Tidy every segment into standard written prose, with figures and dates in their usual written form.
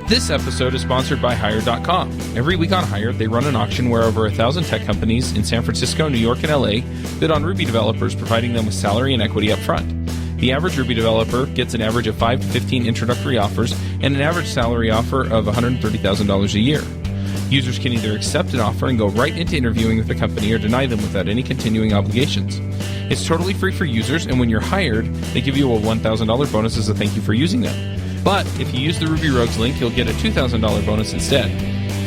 This episode is sponsored by Hired.com. Every week on Hired, they run an auction where over 1,000 tech companies in San Francisco, New York, and LA bid on Ruby developers, providing them with salary and equity up front. The average Ruby developer gets an average of 5 to 15 introductory offers and an average salary offer of $130,000 a year. Users can either accept an offer and go right into interviewing with the company or deny them without any continuing obligations. It's totally free for users, and when you're hired, they give you a $1,000 bonus as a thank you for using them. But if you use the Ruby Rogues link, you'll get a $2,000 bonus instead.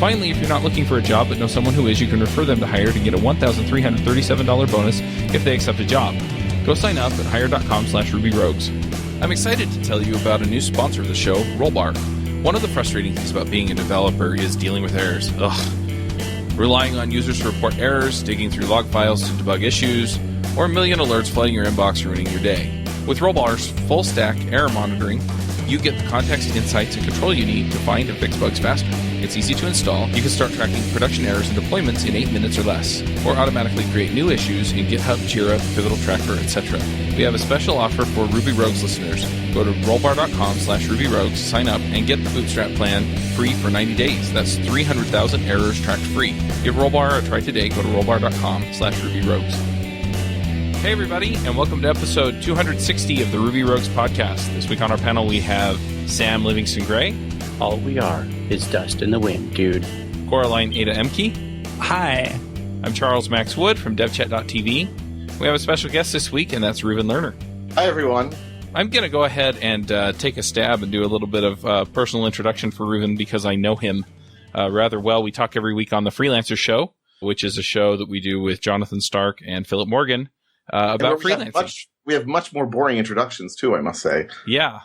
Finally, if you're not looking for a job but know someone who is, you can refer them to Hired and get a $1,337 bonus if they accept a job. Go sign up at hired.com/RubyRogues. I'm excited to tell you about a new sponsor of the show, Rollbar. One of the frustrating things about being a developer is dealing with errors. Relying on users to report errors, digging through log files to debug issues, or a million alerts flooding your inbox ruining your day. With Rollbar's full-stack error monitoring, you get the context, insights, and control you need to find and fix bugs faster. It's easy to install. You can start tracking production errors and deployments in 8 minutes or less, or automatically create new issues in GitHub, Jira, Pivotal Tracker, etc. We have a special offer for Ruby Rogues listeners. Go to rollbar.com/RubyRogues, sign up, and get the Bootstrap plan free for 90 days. That's 300,000 errors tracked free. Give Rollbar a try today. Go to rollbar.com/RubyRogues. Hey everybody, and welcome to episode 260 of the Ruby Rogues podcast. This week on our panel we have Sam Livingston-Gray. All we are is dust in the wind, dude. Coraline Ada Emke. Hi. I'm Charles Max Wood from devchat.tv. We have a special guest this week, and that's Reuven Lerner. Hi everyone. I'm going to go ahead and take a stab and do a little bit of personal introduction for Reuven because I know him rather well. We talk every week on the Freelancer Show, which is a show that we do with Jonathan Stark and Philip Morgan. About freelancing. We have much more boring introductions, too, I must say. Yeah.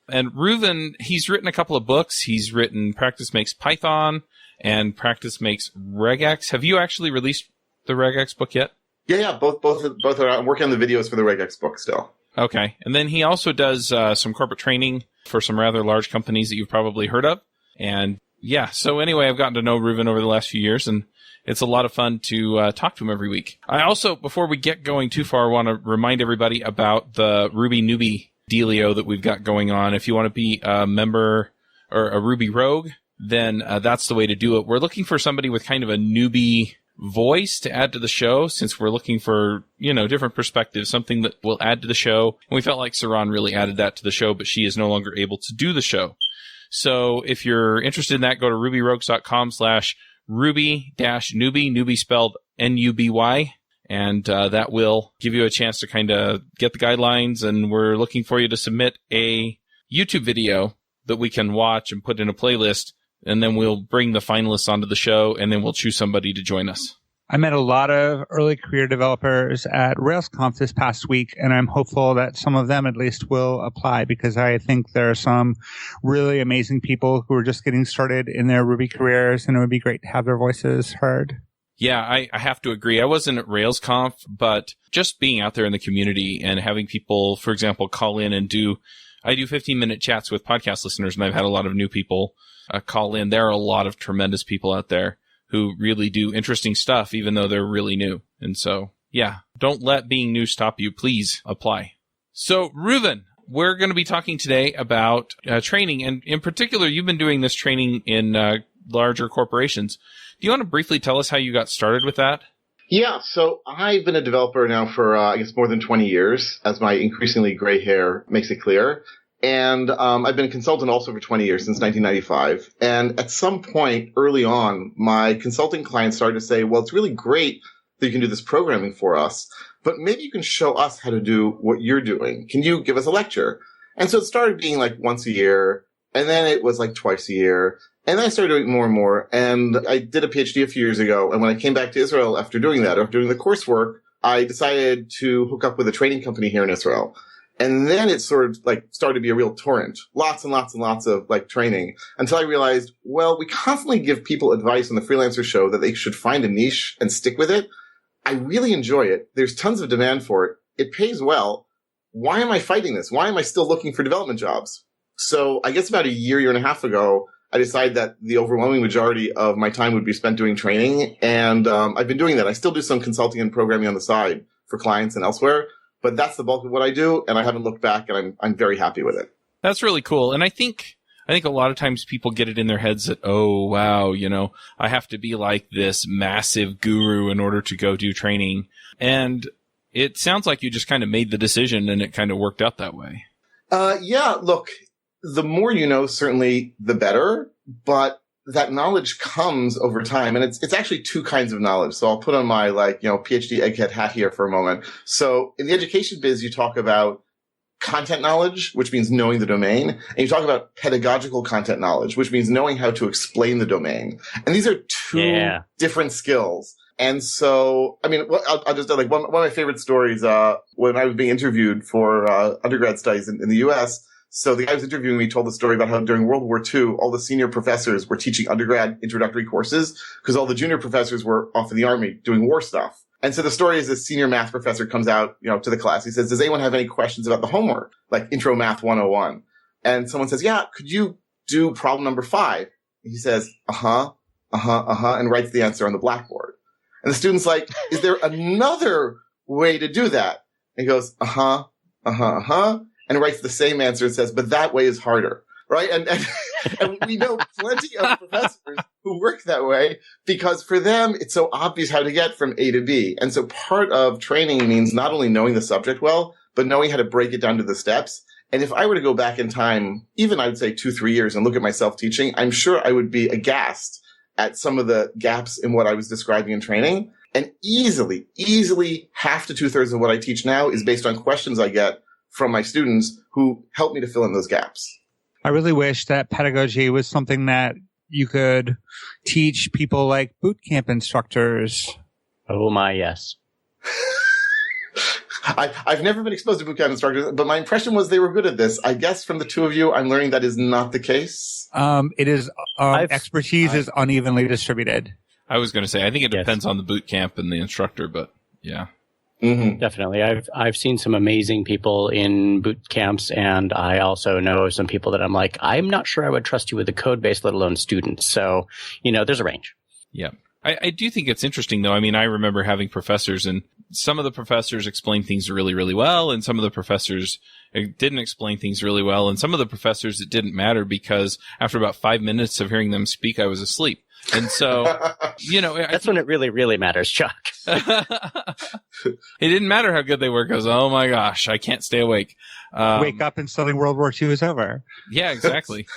And Reuven, he's written a couple of books. He's written Practice Makes Python and Practice Makes Regex. Have you actually released the Regex book yet? Yeah, both are. I'm working on the videos for the Regex book still. Okay. And then he also does some corporate training for some rather large companies that you've probably heard of. And yeah, so anyway, I've gotten to know Reuven over the last few years, and it's a lot of fun to talk to him every week. I also, before we get going too far, want to remind everybody about the Ruby Newbie dealio that we've got going on. If you want to be a member or a Ruby Rogue, then that's the way to do it. We're looking for somebody with kind of a newbie voice to add to the show, since we're looking for, different perspectives, something that will add to the show. And we felt like Saran really added that to the show, but she is no longer able to do the show. So if you're interested in that, go to rubyrogues.com/Ruby-newbie, newbie spelled N-U-B-Y, and that will give you a chance to kind of get the guidelines, and we're looking for you to submit a YouTube video that we can watch and put in a playlist, and then we'll bring the finalists onto the show, and then we'll choose somebody to join us. I met a lot of early career developers at RailsConf this past week, and I'm hopeful that some of them at least will apply, because I think there are some really amazing people who are just getting started in their Ruby careers, and it would be great to have their voices heard. Yeah, I have to agree. I wasn't at RailsConf, but just being out there in the community and having people, for example, call in and I do 15-minute chats with podcast listeners, and I've had a lot of new people call in. There are a lot of tremendous people out there who really do interesting stuff, even though they're really new. And so, yeah, don't let being new stop you. Please apply. So, Reuven, we're going to be talking today about training. And in particular, you've been doing this training in larger corporations. Do you want to briefly tell us how you got started with that? Yeah, so I've been a developer now for, more than 20 years, as my increasingly gray hair makes it clear. And I've been a consultant also for 20 years, since 1995. And at some point early on, my consulting clients started to say, well, it's really great that you can do this programming for us, but maybe you can show us how to do what you're doing. Can you give us a lecture? And so it started being like once a year, and then it was like twice a year. And then I started doing it more and more. And I did a PhD a few years ago. And when I came back to Israel after doing that, after doing the coursework, I decided to hook up with a training company here in Israel. And then it sort of started to be a real torrent. Lots and lots and lots of training, until I realized, well, we constantly give people advice on the Freelancer Show that they should find a niche and stick with it. I really enjoy it. There's tons of demand for it. It pays well. Why am I fighting this? Why am I still looking for development jobs? So I guess about a year and a half ago, I decided that the overwhelming majority of my time would be spent doing training. And I've been doing that. I still do some consulting and programming on the side for clients and elsewhere. But that's the bulk of what I do, and I haven't looked back, and I'm very happy with it. That's really cool. And I think I think a lot of times people get it in their heads that, oh, wow, I have to be like this massive guru in order to go do training. And it sounds like you just kind of made the decision and it kind of worked out that way. Yeah, look, the more you know, certainly the better, but that knowledge comes over time. And it's actually two kinds of knowledge. So I'll put on my PhD egghead hat here for a moment. So in the education biz, you talk about content knowledge, which means knowing the domain. And you talk about pedagogical content knowledge, which means knowing how to explain the domain. And these are two different skills. And so, I'll just like one of my favorite stories, when I was being interviewed for undergrad studies in the US. So the guy who was interviewing me told the story about how during World War II, all the senior professors were teaching undergrad introductory courses because all the junior professors were off in the army doing war stuff. And so the story is this senior math professor comes out, to the class. He says, does anyone have any questions about the homework? Like Intro Math 101. And someone says, yeah, could you do problem number 5? He says, and writes the answer on the blackboard. And the student's like, is there another way to do that? And he goes, and writes the same answer and says, but that way is harder, right? And we know plenty of professors who work that way because for them, it's so obvious how to get from A to B. And so part of training means not only knowing the subject well, but knowing how to break it down to the steps. And if I were to go back in time, even I would say 2-3 years and look at myself teaching, I'm sure I would be aghast at some of the gaps in what I was describing in training. And easily half to 2/3 of what I teach now is based on questions I get from my students who help me to fill in those gaps. I really wish that pedagogy was something that you could teach people like boot camp instructors. Oh my, yes. I've never been exposed to boot camp instructors, but my impression was they were good at this. I guess from the two of you, I'm learning that is not the case. It is, expertise is unevenly distributed. I was going to say, I think it depends on the boot camp and the instructor, but yeah. Mm-hmm. Definitely. I've seen some amazing people in boot camps, and I also know some people that I'm like, I'm not sure I would trust you with a code base, let alone students. So, there's a range. Yeah. I do think it's interesting, though. I mean, I remember having professors, and some of the professors explained things really, really well, and some of the professors didn't explain things really well, and some of the professors it didn't matter because after about 5 minutes of hearing them speak, I was asleep. And so, that's when it really, really matters, Chuck. It didn't matter how good they were because, oh my gosh, I can't stay awake. Wake up and suddenly World War II is over. Yeah, exactly.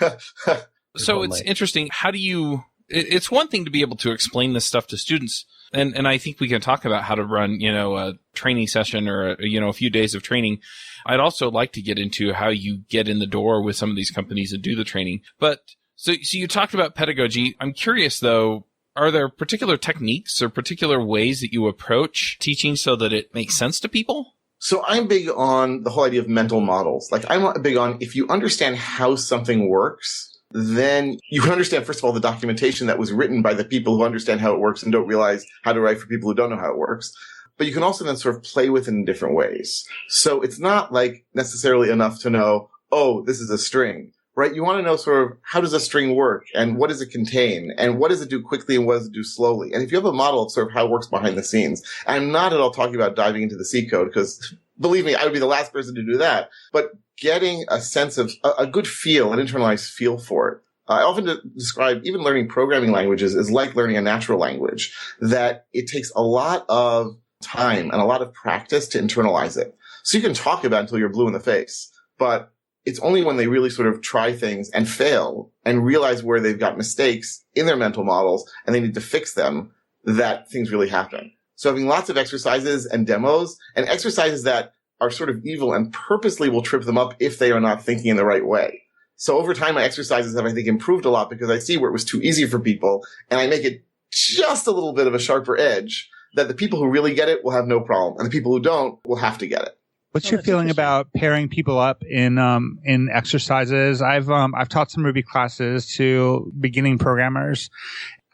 So it's interesting. How do you, it's one thing to be able to explain this stuff to students. And I think we can talk about how to run, a training session or, a few days of training. I'd also like to get into how you get in the door with some of these companies and do the training. But so you talked about pedagogy. I'm curious, though, are there particular techniques or particular ways that you approach teaching so that it makes sense to people? So I'm big on the whole idea of mental models. Like I'm big on if you understand how something works, then you can understand, first of all, the documentation that was written by the people who understand how it works and don't realize how to write for people who don't know how it works. But you can also then sort of play with it in different ways. So it's not like necessarily enough to know, oh, this is a string. Right? You want to know sort of how does a string work and what does it contain and what does it do quickly and what does it do slowly? And if you have a model of sort of how it works behind the scenes, I'm not at all talking about diving into the C code because believe me, I would be the last person to do that, but getting a sense of a good feel, an internalized feel for it. I often describe even learning programming languages as like learning a natural language, that it takes a lot of time and a lot of practice to internalize it. So you can talk about it until you're blue in the face, but it's only when they really sort of try things and fail and realize where they've got mistakes in their mental models and they need to fix them that things really happen. So having lots of exercises and demos and exercises that are sort of evil and purposely will trip them up if they are not thinking in the right way. So over time, my exercises have, I think, improved a lot because I see where it was too easy for people and I make it just a little bit of a sharper edge that the people who really get it will have no problem and the people who don't will have to get it. What's your feeling about pairing people up in exercises? I've taught some Ruby classes to beginning programmers.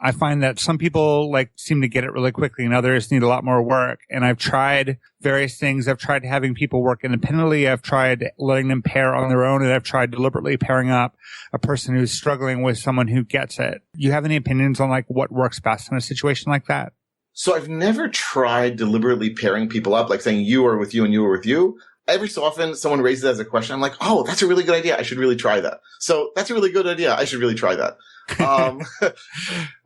I find that some people seem to get it really quickly and others need a lot more work. And I've tried various things. I've tried having people work independently. I've tried letting them pair on their own, and I've tried deliberately pairing up a person who's struggling with someone who gets it. Do you have any opinions on what works best in a situation like that? So I've never tried deliberately pairing people up, like saying you are with you and you are with you. every so often someone raises it as a question. I'm like, oh, that's a really good idea. I should really try that. So that's a really good idea. I should really try that.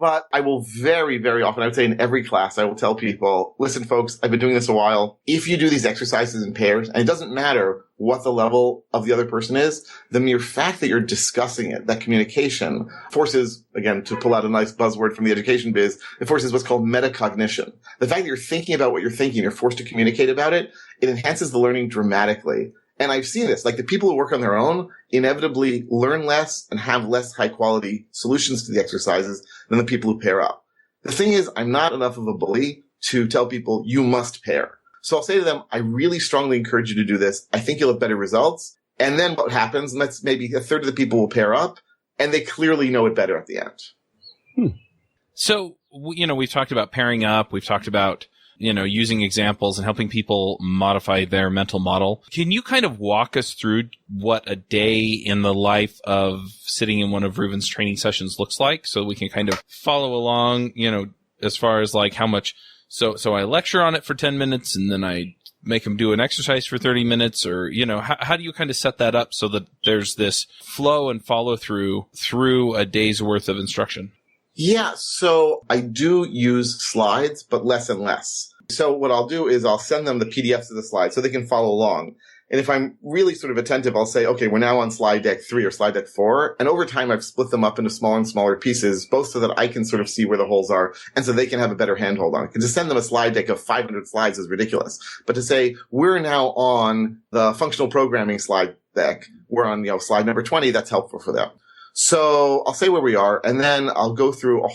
But I will very, very often, I would say in every class, I will tell people, listen, folks, I've been doing this a while. If you do these exercises in pairs, and it doesn't matter what the level of the other person is, the mere fact that you're discussing it, that communication forces, again, to pull out a nice buzzword from the education biz, it forces what's called metacognition. The fact that you're thinking about what you're thinking, you're forced to communicate about it, it enhances the learning dramatically. And I've seen this, like the people who work on their own inevitably learn less and have less high quality solutions to the exercises than the people who pair up. The thing is, I'm not enough of a bully to tell people you must pair. So I'll say to them, I really strongly encourage you to do this. I think you'll have better results. And then what happens, and that's maybe a third of the people will pair up, and they clearly know it better at the end. So, we've talked about pairing up. We've talked about using examples and helping people modify their mental model. Can you kind of walk us through what a day in the life of sitting in one of Reuven's training sessions looks like so we can kind of follow along, as far as like how much, so I lecture on it for 10 minutes and then I make them do an exercise for 30 minutes or, how do you kind of set that up so that there's this flow and follow through a day's worth of instruction? Yeah, so I do use slides, but less and less. So what I'll do is I'll send them the PDFs of the slides so they can follow along. And if I'm really sort of attentive, I'll say, okay, we're now on slide deck 3 or slide deck 4. And over time, I've split them up into smaller and smaller pieces, both so that I can sort of see where the holes are and so they can have a better handhold on it. Because to send them a slide deck of 500 slides is ridiculous. But to say, we're now on the functional programming slide deck, we're on, slide number 20, that's helpful for them. So I'll say where we are, and then I'll go through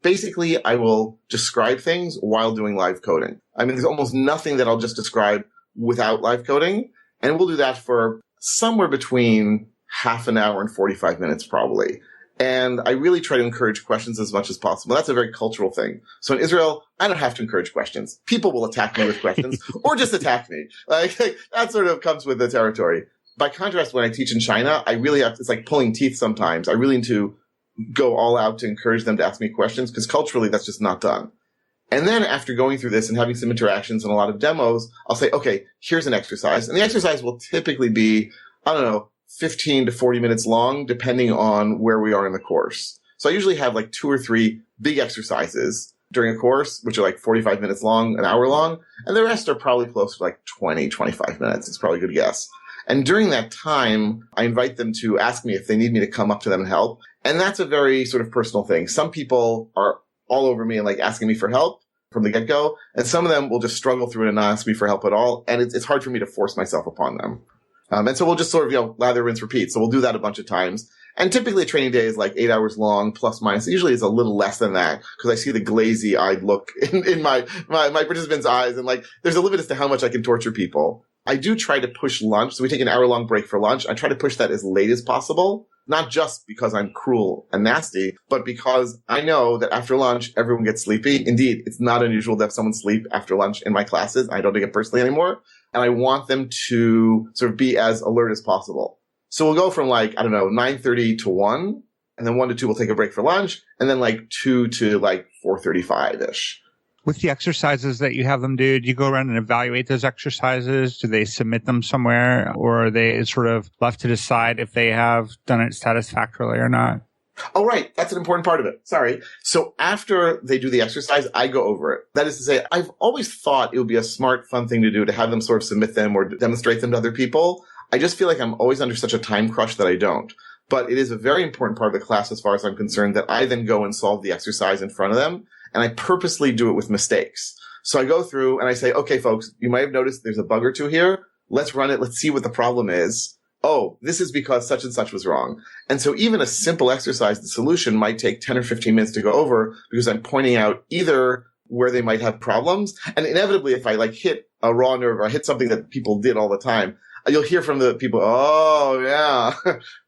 basically, I will describe things while doing live coding. I mean, there's almost nothing that I'll just describe without live coding. And we'll do that for somewhere between half an hour and 45 minutes, probably. And I really try to encourage questions as much as possible. That's a very cultural thing. So in Israel, I don't have to encourage questions. People will attack me with questions or just attack me. Like that sort of comes with the territory. By contrast, when I teach in China, I really it's like pulling teeth sometimes. I really need to go all out to encourage them to ask me questions because culturally that's just not done. And then after going through this and having some interactions and a lot of demos, I'll say, okay, here's an exercise. And the exercise will typically be, 15 to 40 minutes long, depending on where we are in the course. So I usually have like 2 or 3 big exercises during a course, which are like 45 minutes long, an hour long. And the rest are probably close to like 20, 25 minutes. It's probably a good guess. And during that time, I invite them to ask me if they need me to come up to them and help. And that's a very sort of personal thing. Some people are all over me and like asking me for help from the get-go. And some of them will just struggle through it and not ask me for help at all. And it's hard for me to force myself upon them. And so we'll just sort of, lather, rinse, repeat. So we'll do that a bunch of times. And typically a training day is like 8 hours long, plus minus. Usually it's a little less than that because I see the glazy-eyed look in my participants' eyes. And like, there's a limit as to how much I can torture people. I do try to push lunch. So we take an hour-long break for lunch. I try to push that as late as possible, not just because I'm cruel and nasty, but because I know that after lunch, everyone gets sleepy. Indeed, it's not unusual to have someone sleep after lunch in my classes. I don't take it personally anymore. And I want them to sort of be as alert as possible. So we'll go from 9:30 to 1, and then 1 to 2 we'll take a break for lunch, and then 2 to 4:35-ish. With the exercises that you have them do you go around and evaluate those exercises? Do they submit them somewhere, or are they sort of left to decide if they have done it satisfactorily or not? Oh, right. That's an important part of it. Sorry. So after they do the exercise, I go over it. That is to say, I've always thought it would be a smart, fun thing to do to have them sort of submit them or demonstrate them to other people. I just feel like I'm always under such a time crush that I don't. But it is a very important part of the class as far as I'm concerned that I then go and solve the exercise in front of them. And I purposely do it with mistakes. So I go through and I say, okay, folks, you might have noticed there's a bug or two here. Let's run it. Let's see what the problem is. Oh, this is because such and such was wrong. And so even a simple exercise, the solution might take 10 or 15 minutes to go over because I'm pointing out either where they might have problems. And inevitably, if I hit a raw nerve or I hit something that people did all the time, you'll hear from the people, oh, yeah,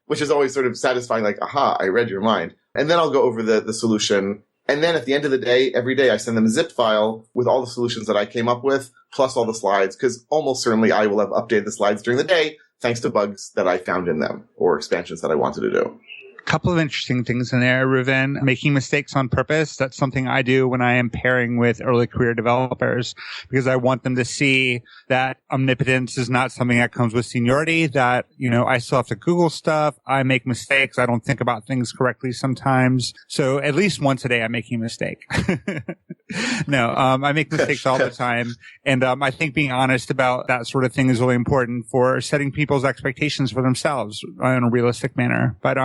which is always sort of satisfying, like, aha, I read your mind. And then I'll go over the solution. And then at the end of the day, every day I send them a zip file with all the solutions that I came up with, plus all the slides, because almost certainly I will have updated the slides during the day, thanks to bugs that I found in them or expansions that I wanted to do. Couple of interesting things in there, Reuven. Making mistakes on purpose. That's something I do when I am pairing with early career developers, because I want them to see that omnipotence is not something that comes with seniority, that, I still have to Google stuff. I make mistakes. I don't think about things correctly sometimes. So at least once a day, I'm making a mistake. No, I make mistakes all the time. And I think being honest about that sort of thing is really important for setting people's expectations for themselves in a realistic manner. But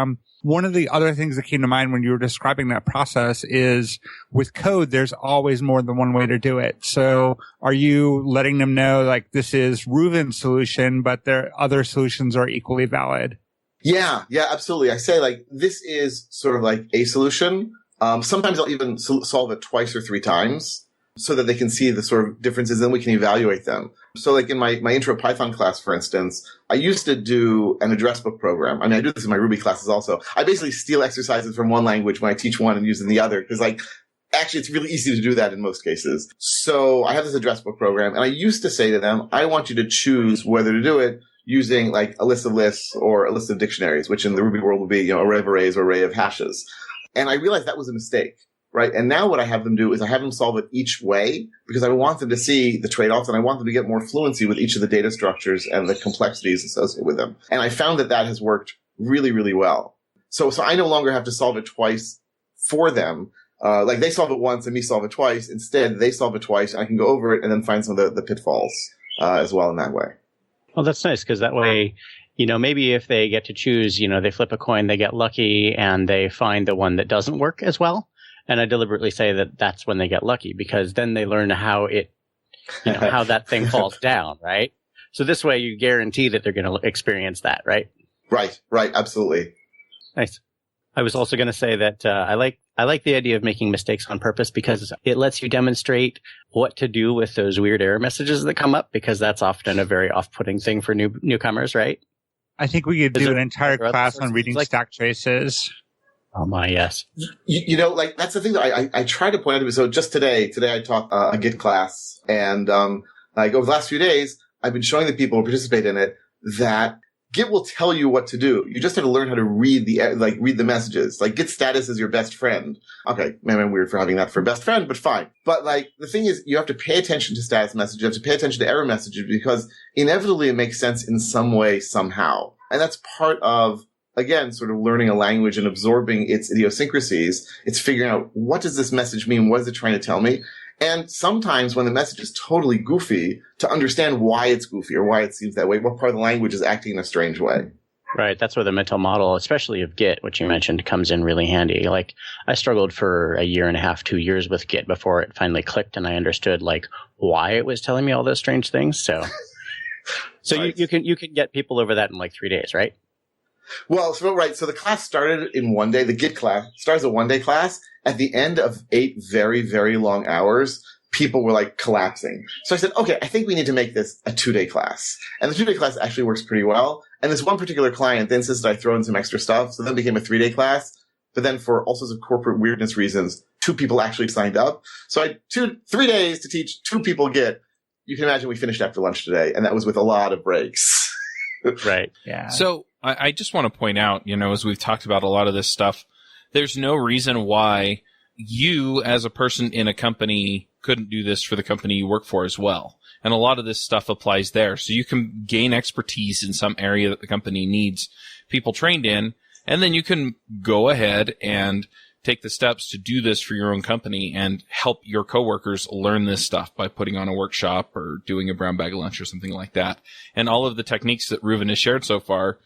one of the other things that came to mind when you were describing that process is with code, there's always more than one way to do it. So are you letting them know, like, this is Reuven's solution, but their other solutions are equally valid? Yeah, absolutely. I say, like, this is sort of like a solution. Sometimes I'll even solve it twice or three times so that they can see the sort of differences, and then we can evaluate them. So like in my intro Python class, for instance, I used to do an address book program. I mean, I do this in my Ruby classes also. I basically steal exercises from one language when I teach one and use in the other, because actually it's really easy to do that in most cases. So I have this address book program, and I used to say to them, I want you to choose whether to do it using like a list of lists or a list of dictionaries, which in the Ruby world would be, array of arrays or array of hashes. And I realized that was a mistake. Right. And now what I have them do is I have them solve it each way, because I want them to see the trade-offs, and I want them to get more fluency with each of the data structures and the complexities associated with them. And I found that has worked really, really well. So I no longer have to solve it twice for them. Like they solve it once and me solve it twice. Instead, they solve it twice, and I can go over it and then find some of the pitfalls as well in that way. Well, that's nice, because that way, maybe if they get to choose, they flip a coin, they get lucky, and they find the one that doesn't work as well. And I deliberately say that that's when they get lucky, because then they learn how how that thing falls down, right? So this way you guarantee that they're going to experience that, right? Right. Absolutely. Nice. I was also going to say that I like the idea of making mistakes on purpose, because it lets you demonstrate what to do with those weird error messages that come up, because that's often a very off-putting thing for newcomers, right? I think we could do an entire class on reading stack traces. Oh my, yes. That's the thing that I try to point out to you. So just today I taught a Git class, and over the last few days, I've been showing the people who participate in it that Git will tell you what to do. You just have to learn how to read the messages. Like, Git status is your best friend. Okay, maybe I'm weird for having that for best friend, but fine. But the thing is, you have to pay attention to status messages. You have to pay attention to error messages, because inevitably it makes sense in some way, somehow. And that's part of, again, sort of learning a language and absorbing its idiosyncrasies. It's figuring out, what does this message mean? What is it trying to tell me? And sometimes when the message is totally goofy, to understand why it's goofy or why it seems that way, what part of the language is acting in a strange way. Right. That's where the mental model, especially of Git, which you mentioned, comes in really handy. Like, I struggled for a year and a half, 2 years with Git before it finally clicked and I understood why it was telling me all those strange things. So right. you can get people over that in 3 days, right? Well, right. So the class started in one day. The Git class starts a one-day class. At the end of 8 very, very long hours, people were collapsing. So I said, okay, I think we need to make this a 2-day class. And the 2-day class actually works pretty well. And this one particular client then insisted I throw in some extra stuff. So then it became a 3-day class. But then for all sorts of corporate weirdness reasons, 2 people actually signed up. So I 3 days to teach 2 people Git. You can imagine we finished after lunch today. And that was with a lot of breaks. Right. Yeah. So I just want to point out, as we've talked about a lot of this stuff, there's no reason why you as a person in a company couldn't do this for the company you work for as well. And a lot of this stuff applies there. So you can gain expertise in some area that the company needs people trained in, and then you can go ahead and take the steps to do this for your own company and help your coworkers learn this stuff by putting on a workshop or doing a brown bag lunch or something like that. And all of the techniques that Reuven has shared so far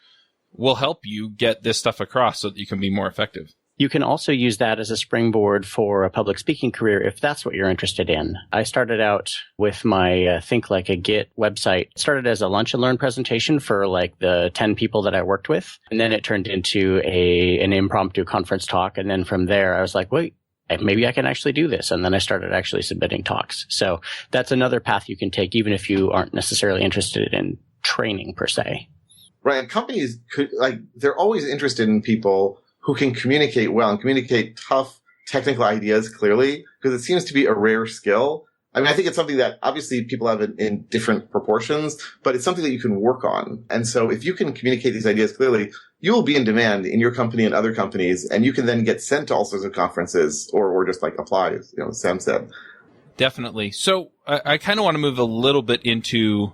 will help you get this stuff across so that you can be more effective. You can also use that as a springboard for a public speaking career if that's what you're interested in. I started out with my Think Like a Git website. It started as a lunch and learn presentation for the 10 people that I worked with. And then it turned into an impromptu conference talk. And then from there, I was like, wait, maybe I can actually do this. And then I started actually submitting talks. So that's another path you can take, even if you aren't necessarily interested in training per se. Right. And companies they're always interested in people who can communicate well and communicate tough technical ideas clearly, because it seems to be a rare skill. I mean, I think it's something that obviously people have in different proportions, but it's something that you can work on. And so if you can communicate these ideas clearly, you will be in demand in your company and other companies, and you can then get sent to all sorts of conferences or just like apply, as Sam said. Definitely. So I kind of want to move a little bit into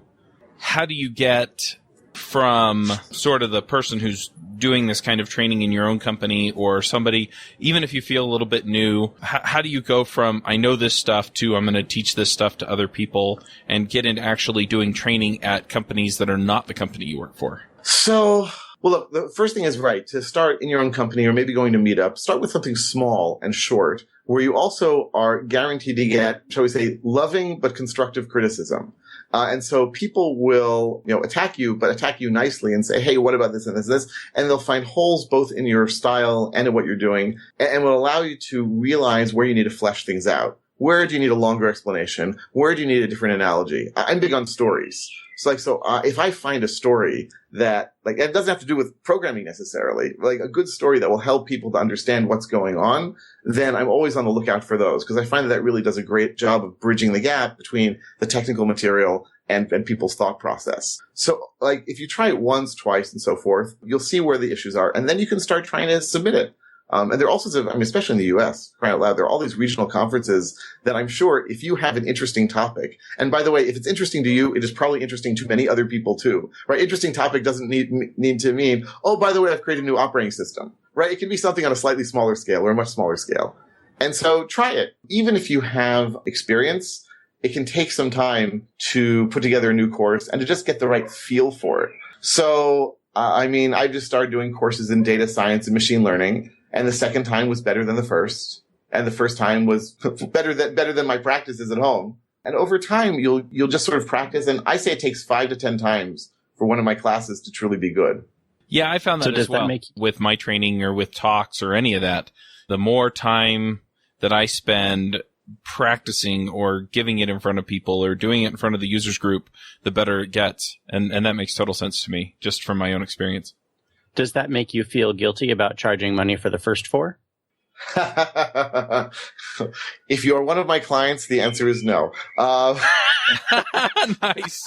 how do you get from sort of the person who's doing this kind of training in your own company or somebody, even if you feel a little bit new, how do you go from I know this stuff to I'm going to teach this stuff to other people and get into actually doing training at companies that are not the company you work for? So, well, look, the first thing is to start in your own company or maybe going to Meetup, start with something small and short where you also are guaranteed to get, shall we say, loving but constructive criticism. And so people will, attack you, but attack you nicely and say, hey, what about this and this and this? And they'll find holes both in your style and in what you're doing and will allow you to realize where you need to flesh things out. Where do you need a longer explanation? Where do you need a different analogy? I'm big on stories. So if I find a story that, it doesn't have to do with programming necessarily, a good story that will help people to understand what's going on, then I'm always on the lookout for those because I find that really does a great job of bridging the gap between the technical material and people's thought process. So, if you try it once, twice, and so forth, you'll see where the issues are, and then you can start trying to submit it. And there are all sorts of, especially in the U.S., crying out loud, there are all these regional conferences that I'm sure if you have an interesting topic, and by the way, if it's interesting to you, it is probably interesting to many other people too, right? Interesting topic doesn't need to mean, oh, by the way, I've created a new operating system, right? It can be something on a slightly smaller scale or a much smaller scale. And so try it. Even if you have experience, it can take some time to put together a new course and to just get the right feel for it. So, I just started doing courses in data science and machine learning. And the second time was better than the first. And the first time was better than my practices at home. And over time, you'll just sort of practice. And I say it takes 5 to 10 times for one of my classes to truly be good. Yeah, I found that as well with my training or with talks or any of that. The more time that I spend practicing or giving it in front of people or doing it in front of the users group, the better it gets. And that makes total sense to me, just from my own experience. Does that make you feel guilty about charging money for the first 4? If you're one of my clients, the answer is no. Nice.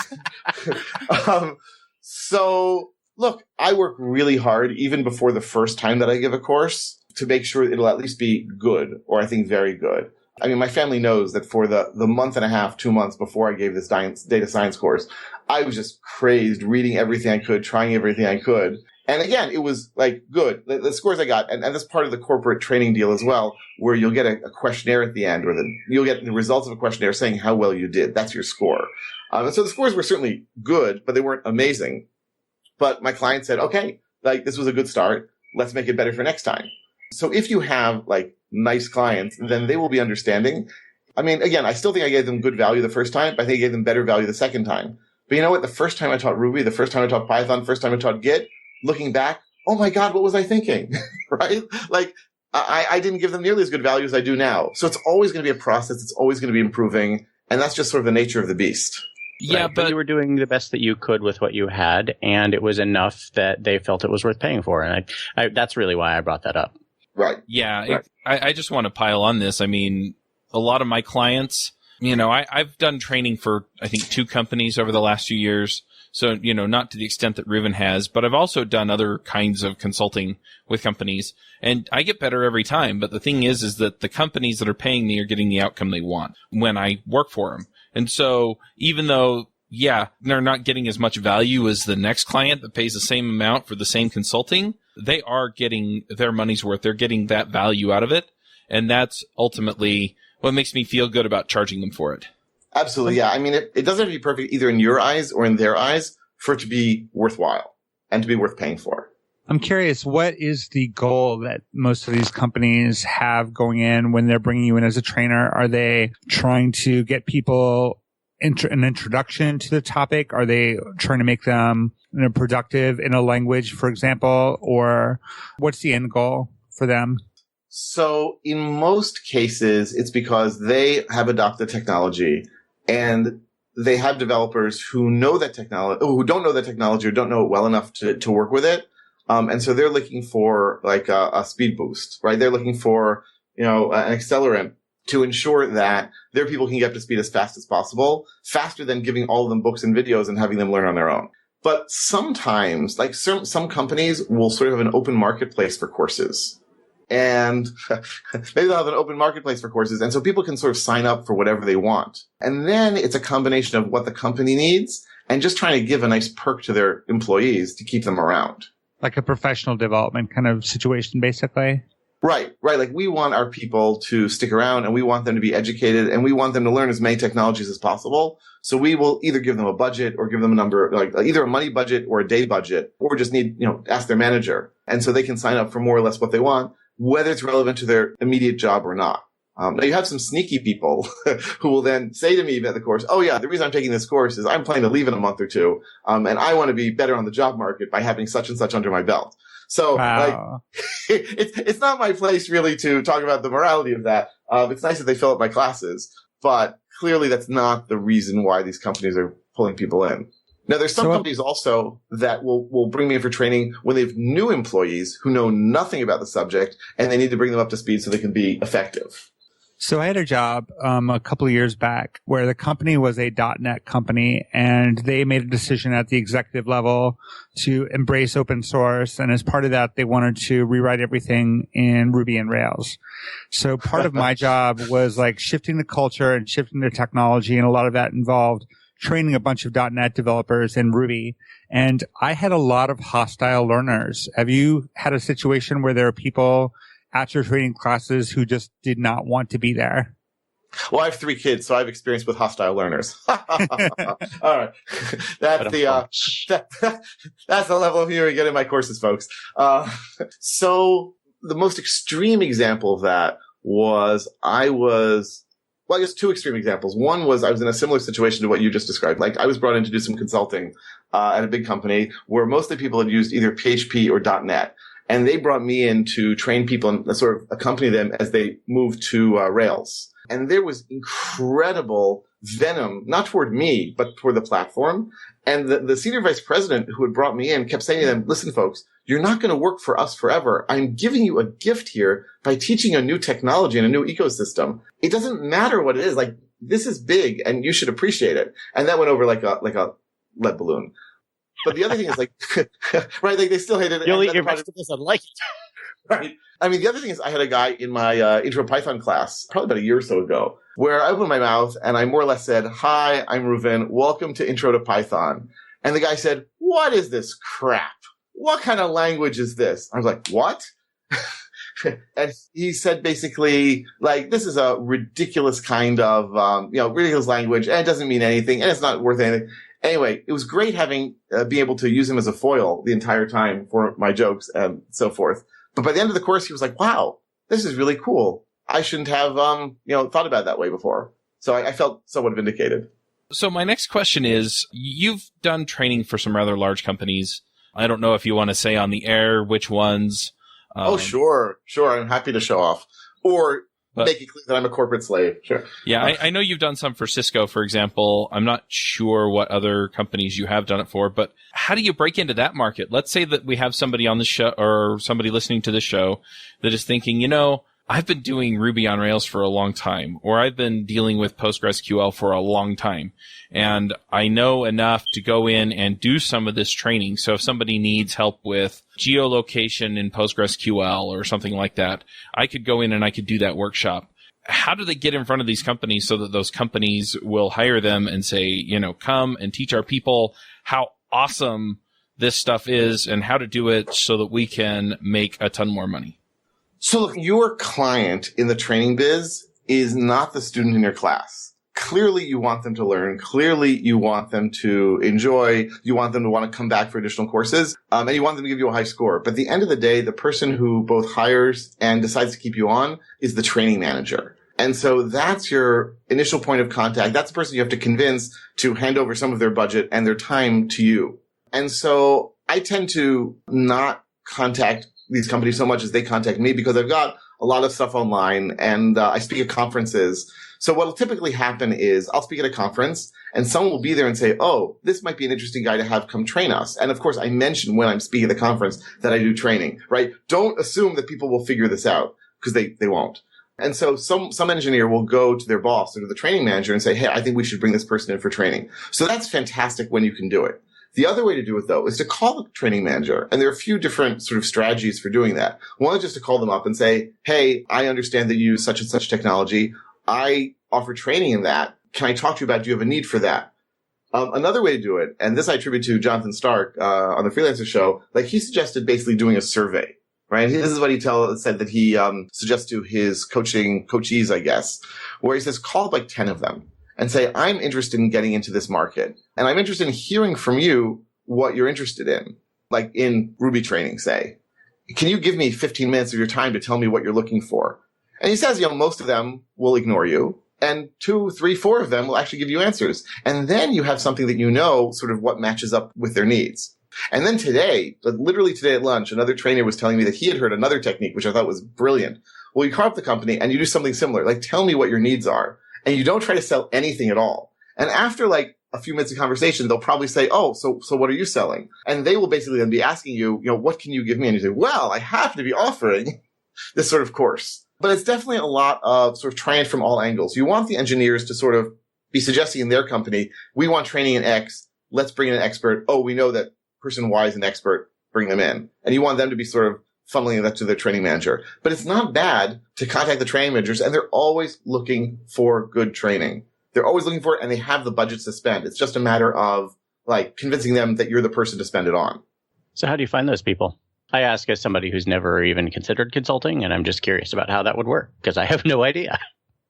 So, look, I work really hard, even before the first time that I give a course, to make sure it'll at least be good, or I think very good. My family knows that for the month and a half, 2 months before I gave this data science course, I was just crazed, reading everything I could, trying everything I could. And again, it was good. The scores I got, and that's part of the corporate training deal as well, where you'll get a questionnaire at the end, or you'll get the results of a questionnaire saying how well you did. That's your score. And so the scores were certainly good, but they weren't amazing. But my client said, okay, this was a good start. Let's make it better for next time. So if you have nice clients, then they will be understanding. Again, I still think I gave them good value the first time, but I think I gave them better value the second time. But you know what? The first time I taught Ruby, the first time I taught Python, the first time I taught Git, looking back, oh my God, what was I thinking? Right? I didn't give them nearly as good value as I do now. So it's always going to be a process. It's always going to be improving. And that's just sort of the nature of the beast. Yeah, right? But you were doing the best that you could with what you had, and it was enough that they felt it was worth paying for. And that's really why I brought that up. Right. Yeah. Right. I just want to pile on this. A lot of my clients, I've done training for, I think, 2 companies over the last few years. So, not to the extent that Reuven has, but I've also done other kinds of consulting with companies, and I get better every time. But the thing is that the companies that are paying me are getting the outcome they want when I work for them. And so even though, they're not getting as much value as the next client that pays the same amount for the same consulting, they are getting their money's worth. They're getting that value out of it. And that's ultimately what makes me feel good about charging them for it. Absolutely, yeah. It doesn't have to be perfect either in your eyes or in their eyes for it to be worthwhile and to be worth paying for. I'm curious, what is the goal that most of these companies have going in when they're bringing you in as a trainer? Are they trying to get people an introduction to the topic? Are they trying to make them productive in a language, for example? Or what's the end goal for them? So in most cases, it's because they have adopted technology and they have developers who know that technology, who don't know that technology or don't know it well enough to work with it. And so they're looking for a speed boost, right? They're looking for, an accelerant to ensure that their people can get up to speed as fast as possible, faster than giving all of them books and videos and having them learn on their own. But sometimes, like some companies will sort of have an open marketplace for courses. And maybe they'll have an open marketplace for courses. And so people can sort of sign up for whatever they want. And then it's a combination of what the company needs and just trying to give a nice perk to their employees to keep them around. Like a professional development kind of situation, basically. Right. Like we want our people to stick around and we want them to be educated and we want them to learn as many technologies as possible. So we will either give them a budget or give them a number, like either a money budget or a day budget, or just need, ask their manager. And so they can sign up for more or less what they want, whether it's relevant to their immediate job or not. Now you have some sneaky people who will then say to me about the course, oh yeah, the reason I'm taking this course is I'm planning to leave in a month or two. And I want to be better on the job market by having such and such under my belt. So wow. It's not my place really to talk about the morality of that. It's nice that they fill up my classes, but clearly that's not the reason why these companies are pulling people in. Now, there's some companies also that will bring me in for training when they have new employees who know nothing about the subject and they need to bring them up to speed so they can be effective. So I had a job a couple of years back where the company was a .NET company, and they made a decision at the executive level to embrace open source. And as part of that, they wanted to rewrite everything in Ruby and Rails. So part of my job was like shifting the culture and shifting the technology, and a lot of that involved training a bunch of .NET developers in Ruby. And I had a lot of hostile learners. Have you had a situation where there are people at your training classes who just did not want to be there? Well, I have 3 kids, so I have experience with hostile learners. All right. That's the level of humor you get in my courses, folks. So the most extreme example of that was I guess 2 extreme examples. One was I was in a similar situation to what you just described. Like I was brought in to do some consulting at a big company where mostly people had used either PHP or .NET. And they brought me in to train people and sort of accompany them as they moved to Rails. And there was incredible venom, not toward me, but toward the platform. And the senior vice president who had brought me in kept saying to them, listen, folks, you're not going to work for us forever. I'm giving you a gift here by teaching a new technology and a new ecosystem. It doesn't matter what it is. Like, this is big and you should appreciate it. And that went over like a lead balloon. But the other thing is like, right, like they still hated it. You'll eat your vegetables and like it. Right. I mean, the other thing is I had a guy in my intro Python class probably about a year or so ago where I opened my mouth and I more or less said, hi, I'm Reuven. Welcome to Intro to Python. And the guy said, what is this crap? What kind of language is this? I was like, what? And he said basically, like, this is a ridiculous kind of, ridiculous language and it doesn't mean anything and it's not worth anything. Anyway, it was great having being able to use him as a foil the entire time for my jokes and so forth. But by the end of the course, he was like, wow, this is really cool. I shouldn't have, thought about it that way before. So I felt somewhat vindicated. So my next question is, you've done training for some rather large companies. I don't know if you want to say on the air which ones. Sure. I'm happy to show off. Or make it clear that I'm a corporate slave. Sure. Yeah, I know you've done some for Cisco, for example. I'm not sure what other companies you have done it for, but how do you break into that market? Let's say that we have somebody on the show or somebody listening to the show that is thinking, I've been doing Ruby on Rails for a long time, or I've been dealing with PostgreSQL for a long time, and I know enough to go in and do some of this training. So if somebody needs help with geolocation in PostgreSQL or something like that, I could go in and I could do that workshop. How do they get in front of these companies so that those companies will hire them and say, come and teach our people how awesome this stuff is and how to do it so that we can make a ton more money? So look, your client in the training biz is not the student in your class. Clearly you want them to learn. Clearly you want them to enjoy. You want them to want to come back for additional courses. And you want them to give you a high score. But at the end of the day, the person who both hires and decides to keep you on is the training manager. And so that's your initial point of contact. That's the person you have to convince to hand over some of their budget and their time to you. And so I tend to not contact these companies so much as they contact me because I've got a lot of stuff online and I speak at conferences. So what will typically happen is I'll speak at a conference and someone will be there and say, oh, this might be an interesting guy to have come train us. And of course, I mention when I'm speaking at the conference that I do training, right? Don't assume that people will figure this out because they won't. And so some engineer will go to their boss or to the training manager and say, hey, I think we should bring this person in for training. So that's fantastic when you can do it. The other way to do it, though, is to call the training manager. And there are a few different sort of strategies for doing that. One is just to call them up and say, hey, I understand that you use such and such technology. I offer training in that. Can I talk to you about, do you have a need for that? Another way to do it, and this I attribute to Jonathan Stark on the Freelancer Show, like he suggested basically doing a survey, right? This is what he said that he suggests to his coachees, I guess, where he says, call up like 10 of them and say, I'm interested in getting into this market. And I'm interested in hearing from you what you're interested in, like in Ruby training, say. Can you give me 15 minutes of your time to tell me what you're looking for? And he says, most of them will ignore you. And 2, 3, 4 of them will actually give you answers. And then you have something that sort of what matches up with their needs. And then today, literally today at lunch, another trainer was telling me that he had heard another technique, which I thought was brilliant. Well, you call up the company and you do something similar, like tell me what your needs are. And you don't try to sell anything at all. And after like a few minutes of conversation, they'll probably say, oh, so what are you selling? And they will basically then be asking you, what can you give me? And you say, well, I happen to be offering this sort of course. But it's definitely a lot of sort of trying it from all angles. You want the engineers to sort of be suggesting in their company, we want training in X. Let's bring in an expert. Oh, we know that person Y is an expert. Bring them in. And you want them to be sort of funneling that to their training manager. But it's not bad to contact the training managers, and they're always looking for good training. They're always looking for it, and they have the budgets to spend. It's just a matter of like convincing them that you're the person to spend it on. So how do you find those people? I ask as somebody who's never even considered consulting, and I'm just curious about how that would work because I have no idea.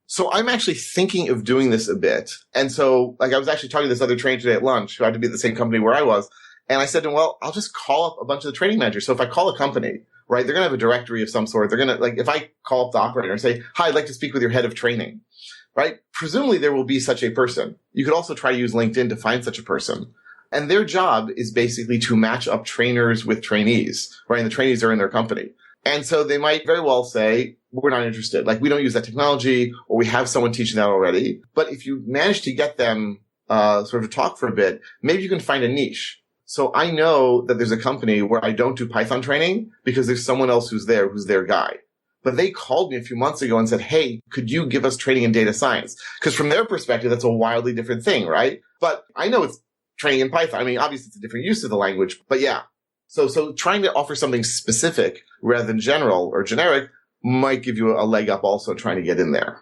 So I'm actually thinking of doing this a bit. And so like I was actually talking to this other trainer today at lunch who had to be at the same company where I was. And I said to him, well, I'll just call up a bunch of the training managers. So if I call a company, right, they're going to have a directory of some sort. They're going to, like, if I call up the operator and say, hi, I'd like to speak with your head of training, right? Presumably there will be such a person. You could also try to use LinkedIn to find such a person. And their job is basically to match up trainers with trainees, right? And the trainees are in their company. And so they might very well say, we're not interested. Like, we don't use that technology, or we have someone teaching that already. But if you manage to get them sort of to talk for a bit, maybe you can find a niche. So I know that there's a company where I don't do Python training because there's someone else who's their guy. But they called me a few months ago and said, hey, could you give us training in data science? Because from their perspective, that's a wildly different thing, right? But I know it's training in Python. I mean, obviously it's a different use of the language, but yeah. So trying to offer something specific rather than general or generic might give you a leg up also trying to get in there.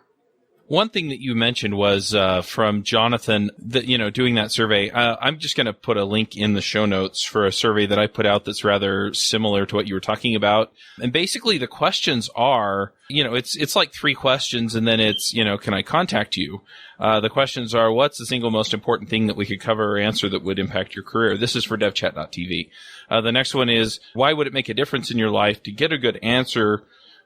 One thing that you mentioned was from Jonathan, that doing that survey. I'm just going to put a link in the show notes for a survey that I put out that's rather similar to what you were talking about. And basically, the questions are, it's like 3 questions, and then it's, can I contact you? The questions are, what's the single most important thing that we could cover or answer that would impact your career? This is for devchat.tv. The next one is, why would it make a difference in your life to get a good answer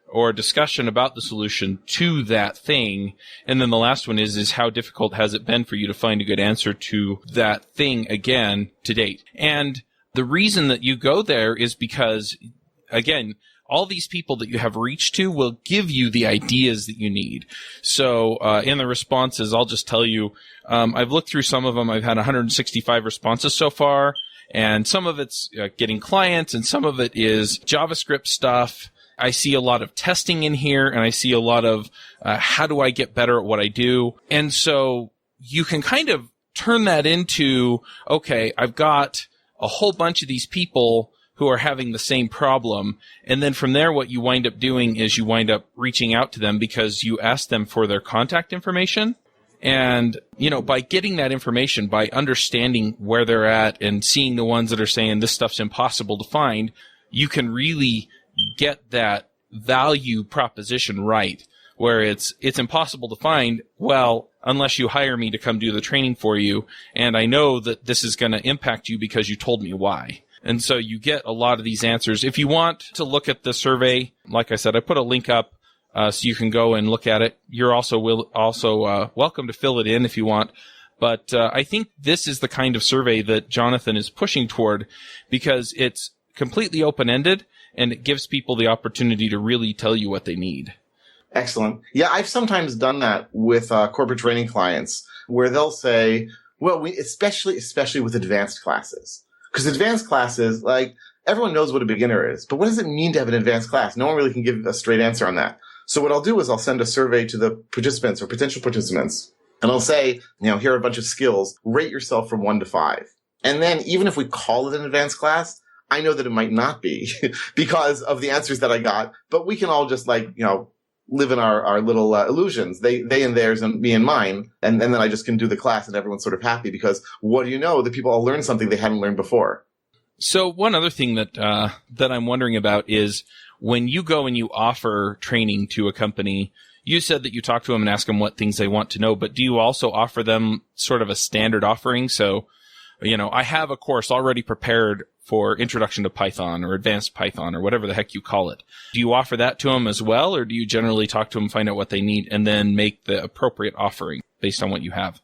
or discussion about the solution to that thing? And then the last one is how difficult has it been for you to find a good answer to that thing again to date? And the reason that you go there is because, again, all these people that you have reached to will give you the ideas that you need. So in the responses, I'll just tell you, I've looked through some of them. I've had 165 responses so far, and some of it's getting clients, and some of it is JavaScript stuff. I see a lot of testing in here, and I see a lot of how do I get better at what I do. And so you can kind of turn that into, okay, I've got a whole bunch of these people who are having the same problem. And then from there, what you wind up doing is you wind up reaching out to them because you ask them for their contact information. And, by getting that information, by understanding where they're at and seeing the ones that are saying this stuff's impossible to find, you can really get that value proposition right, where it's impossible to find, well, unless you hire me to come do the training for you, and I know that this is going to impact you because you told me why. And so you get a lot of these answers. If you want to look at the survey, like I said, I put a link up so you can go and look at it. You're also welcome to fill it in if you want. But I think this is the kind of survey that Jonathan is pushing toward because it's completely open-ended, and it gives people the opportunity to really tell you what they need. Excellent. Yeah, I've sometimes done that with corporate training clients where they'll say, well, especially with advanced classes. Because advanced classes, like, everyone knows what a beginner is. But what does it mean to have an advanced class? No one really can give a straight answer on that. So what I'll do is I'll send a survey to the participants or potential participants, and I'll say, here are a bunch of skills. Rate yourself from 1 to 5. And then even if we call it an advanced class, I know that it might not be because of the answers that I got, but we can all just live in our little illusions, they and theirs and me and mine. And then I just can do the class and everyone's sort of happy because what do you know? The people all learn something they hadn't learned before. So one other thing that I'm wondering about is when you go and you offer training to a company, you said that you talk to them and ask them what things they want to know, but do you also offer them sort of a standard offering? So, I have a course already prepared for Introduction to Python or Advanced Python or whatever the heck you call it. Do you offer that to them as well, or do you generally talk to them, find out what they need, and then make the appropriate offering based on what you have?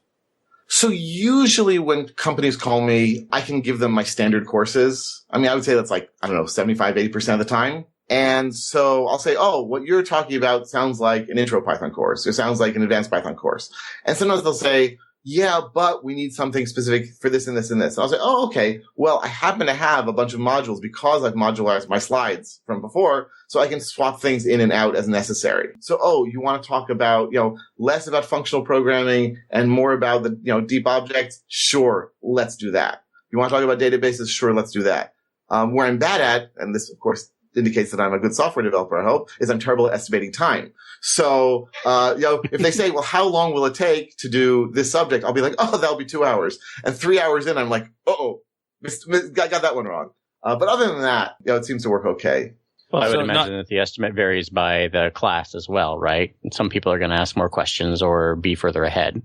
So usually when companies call me, I can give them my standard courses. I would say that's 75, 80% of the time. And so I'll say, oh, what you're talking about sounds like an intro Python course. It sounds like an advanced Python course. And sometimes they'll say, yeah, but we need something specific for this and this and this. And I'll say, oh, okay. Well, I happen to have a bunch of modules because I've modularized my slides from before, so I can swap things in and out as necessary. So, you want to talk about, less about functional programming and more about the, deep objects? Sure, let's do that. You want to talk about databases? Sure, let's do that. Where I'm bad at, and this, of course, indicates that I'm a good software developer, I hope, is I'm terrible at estimating time. So, if they say, well, how long will it take to do this subject? I'll be like, oh, that'll be 2 hours. And 3 hours in, I'm like, got that one wrong. But other than that, it seems to work okay. Well, I would imagine that the estimate varies by the class as well, right? Some people are going to ask more questions or be further ahead.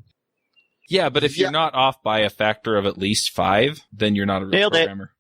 Yeah, but if you're not off by a factor of at least 5, then you're not a real programmer.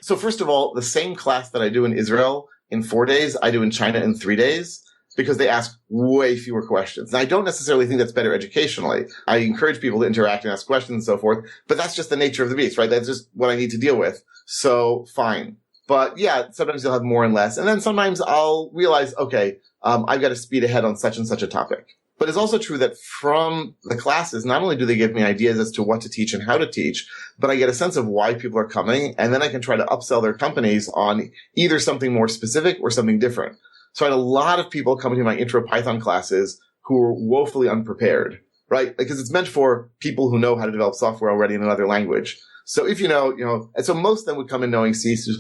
So first of all, the same class that I do in Israel in 4 days, I do in China in 3 days because they ask way fewer questions. And I don't necessarily think that's better educationally. I encourage people to interact and ask questions and so forth, but that's just the nature of the beast, right? That's just what I need to deal with. So fine. But yeah, sometimes you'll have more and less. And then sometimes I'll realize, okay, I've got to speed ahead on such and such a topic. But it's also true that from the classes, not only do they give me ideas as to what to teach and how to teach, but I get a sense of why people are coming, and then I can try to upsell their companies on either something more specific or something different. So I had a lot of people coming to my intro Python classes who were woefully unprepared, right? Because it's meant for people who know how to develop software already in another language. So if and so most of them would come in knowing C, C++,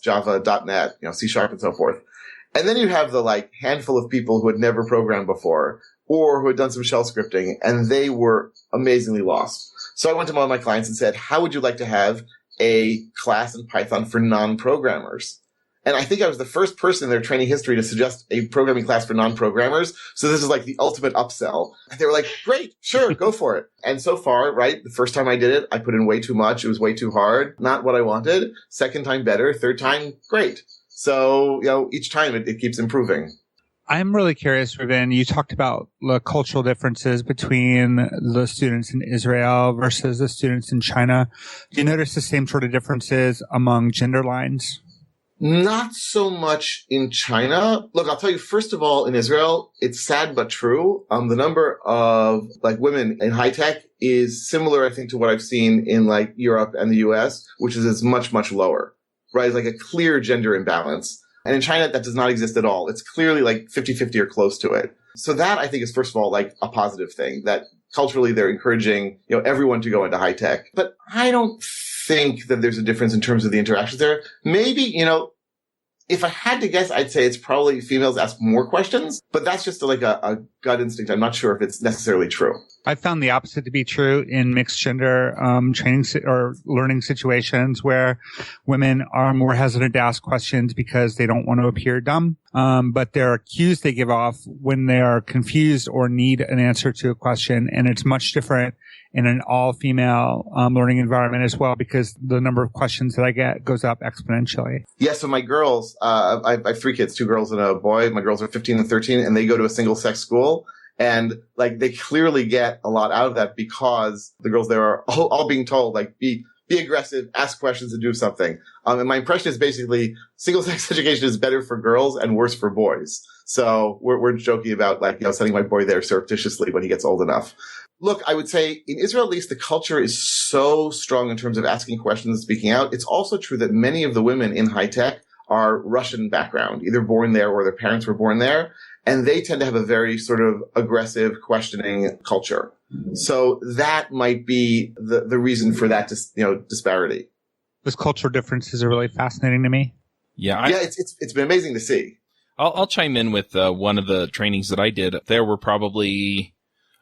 Java, .NET, C# and so forth. And then you have the handful of people who had never programmed before, or who had done some shell scripting, and they were amazingly lost. So I went to one of my clients and said, how would you like to have a class in Python for non-programmers? And I think I was the first person in their training history to suggest a programming class for non-programmers. So this is the ultimate upsell. And they were like, great, sure, go for it. And so far, right, the first time I did it, I put in way too much. It was way too hard. Not what I wanted. Second time better. Third time, great. So, each time it keeps improving. I'm really curious, Reuven, you talked about the cultural differences between the students in Israel versus the students in China. Do you notice the same sort of differences among gender lines? Not so much in China. Look, I'll tell you, first of all, in Israel, it's sad but true. The number of women in high tech is similar, I think, to what I've seen in Europe and the US, which is much, much lower, right? It's a clear gender imbalance. And in China, that does not exist at all. It's clearly 50-50 or close to it. So that, I think, is, first of all, a positive thing, that culturally they're encouraging, everyone to go into high tech. But I don't think that there's a difference in terms of the interactions there. Maybe, if I had to guess, I'd say it's probably females ask more questions, but that's just a gut instinct. I'm not sure if it's necessarily true. I found the opposite to be true in mixed gender training or learning situations where women are more hesitant to ask questions because they don't want to appear dumb. But there are cues they give off when they are confused or need an answer to a question. And it's much different in an all-female learning environment as well, because the number of questions that I get goes up exponentially. Yeah, so my girls, I have 3 kids, 2 girls and a boy. My girls are 15 and 13, and they go to a single-sex school. And they clearly get a lot out of that because the girls there are all being told, be aggressive, ask questions, and do something. And my impression is basically single-sex education is better for girls and worse for boys. So we're joking about sending my boy there surreptitiously when he gets old enough. Look, I would say in Israel, at least, the culture is so strong in terms of asking questions and speaking out. It's also true that many of the women in high tech are Russian background, either born there or their parents were born there. And they tend to have a very sort of aggressive questioning culture. So that might be the reason for that, disparity. Those cultural differences are really fascinating to me. Yeah. It's been amazing to see. I'll chime in with one of the trainings that I did. There were probably,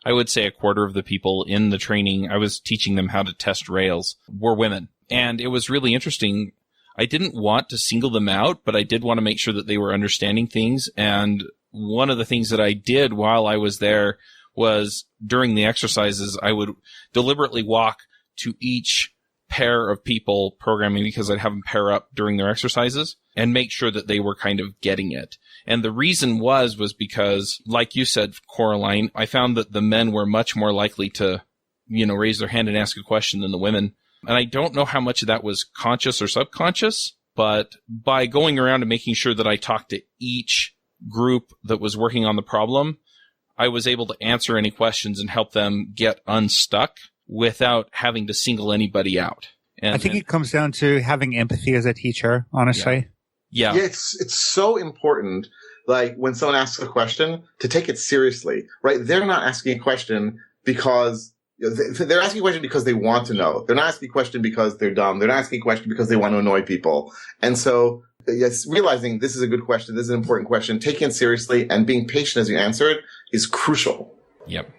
I would say, a quarter of the people in the training, I was teaching them how to test Rails, were women. And it was really interesting. I didn't want to single them out, but I did want to make sure that they were understanding things. And one of the things that I did while I was there was during the exercises, I would deliberately walk to each pair of people programming, because I'd have them pair up during their exercises and make sure that they were kind of getting it. And the reason was because, like you said, Coraline, I found that the men were much more likely to, raise their hand and ask a question than the women. And I don't know how much of that was conscious or subconscious, but by going around and making sure that I talked to each group that was working on the problem, I was able to answer any questions and help them get unstuck without having to single anybody out. And I think it comes down to having empathy as a teacher, honestly. Yeah. It's so important, like when someone asks a question, to take it seriously, right? They're not asking a question because they're asking a question because they want to know. They're not asking a question because they're dumb. They're not asking a question because they want to annoy people. And so, yes, realizing this is a good question, this is an important question, taking it seriously and being patient as you answer it is crucial. Yep.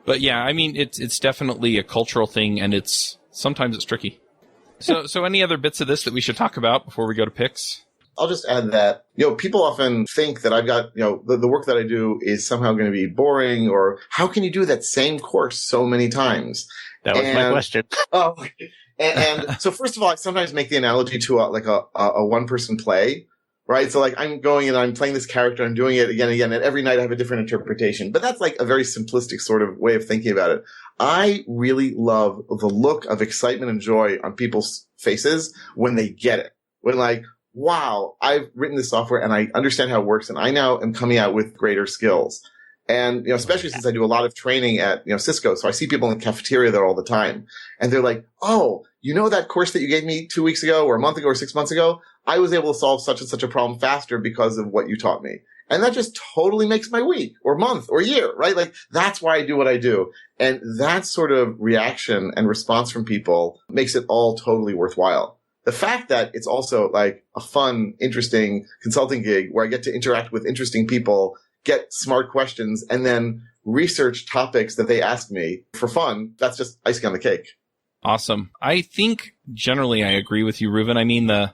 But yeah, I mean, it's definitely a cultural thing, and sometimes it's tricky. So any other bits of this that we should talk about before we go to picks? I'll just add that, people often think that I've got, the work that I do is somehow going to be boring, or how can you do that same course so many times? That was my question. Oh, and so first of all, I sometimes make the analogy to a one-person play, right? So like I'm going and I'm playing this character, I'm doing it again and again, and every night I have a different interpretation. But that's like a very simplistic sort of way of thinking about it. I really love the look of excitement and joy on people's faces when they get it. When like, wow, I've written this software and I understand how it works, and I now am coming out with greater skills. And, especially since I do a lot of training at, Cisco. So I see people in the cafeteria there all the time, and they're like, oh, that course that you gave me 2 weeks ago or a month ago or 6 months ago, I was able to solve such and such a problem faster because of what you taught me. And that just totally makes my week or month or year, right? Like that's why I do what I do. And that sort of reaction and response from people makes it all totally worthwhile. The fact that it's also like a fun, interesting consulting gig where I get to interact with interesting people, get smart questions, and then research topics that they ask me for fun, that's just icing on the cake. Awesome. I think generally I agree with you, Reuven. I mean, the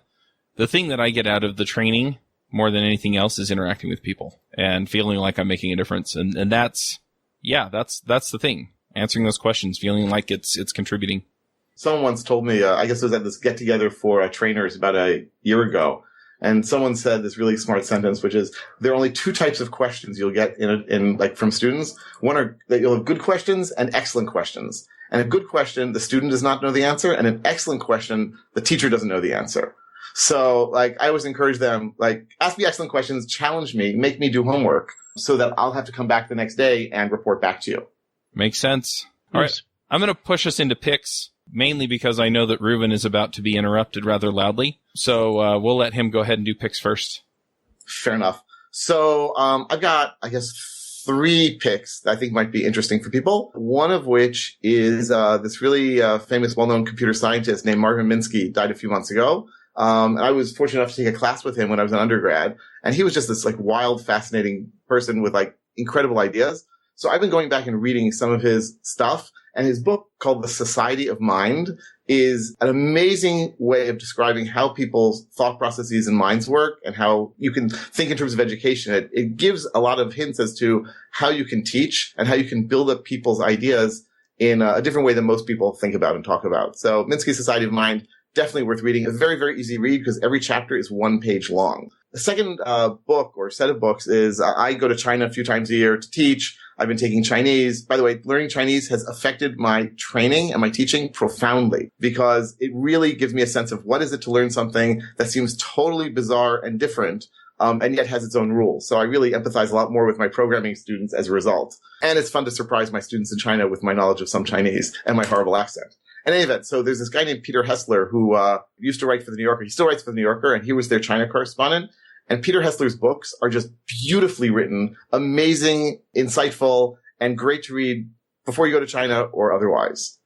thing that I get out of the training more than anything else is interacting with people and feeling like I'm making a difference. And that's the thing. Answering those questions, feeling like it's contributing. Someone once told me, I guess it was at this get together for trainers about a year ago. And someone said this really smart sentence, which is, there are only two types of questions you'll get in from students. One are that you'll have good questions and excellent questions. And a good question, the student does not know the answer. And an excellent question, the teacher doesn't know the answer. So like, I always encourage them, like, ask me excellent questions, challenge me, make me do homework so that I'll have to come back the next day and report back to you. Makes sense. All right. I'm going to push us into picks, mainly because I know that Reuven is about to be interrupted rather loudly. So we'll let him go ahead and do picks first. Fair enough. So I've got, I guess, 3 picks that I think might be interesting for people. One of which is this really famous, well-known computer scientist named Marvin Minsky, died a few months ago. And I was fortunate enough to take a class with him when I was an undergrad. And he was just this like wild, fascinating person with like incredible ideas. So I've been going back and reading some of his stuff. And his book called The Society of Mind is an amazing way of describing how people's thought processes and minds work and how you can think in terms of education. It gives a lot of hints as to how you can teach and how you can build up people's ideas in a different way than most people think about and talk about. So Minsky's Society of Mind, definitely worth reading. A very, very easy read because every chapter is 1 page long. The second book or set of books is I go to China a few times a year to teach. I've been taking Chinese. By the way, learning Chinese has affected my training and my teaching profoundly because it really gives me a sense of what is it to learn something that seems totally bizarre and different, and yet has its own rules. So I really empathize a lot more with my programming students as a result. And it's fun to surprise my students in China with my knowledge of some Chinese and my horrible accent. In any event, so there's this guy named Peter Hessler who used to write for The New Yorker. He still writes for The New Yorker, and he was their China correspondent. And Peter Hessler's books are just beautifully written, amazing, insightful, and great to read before you go to China or otherwise.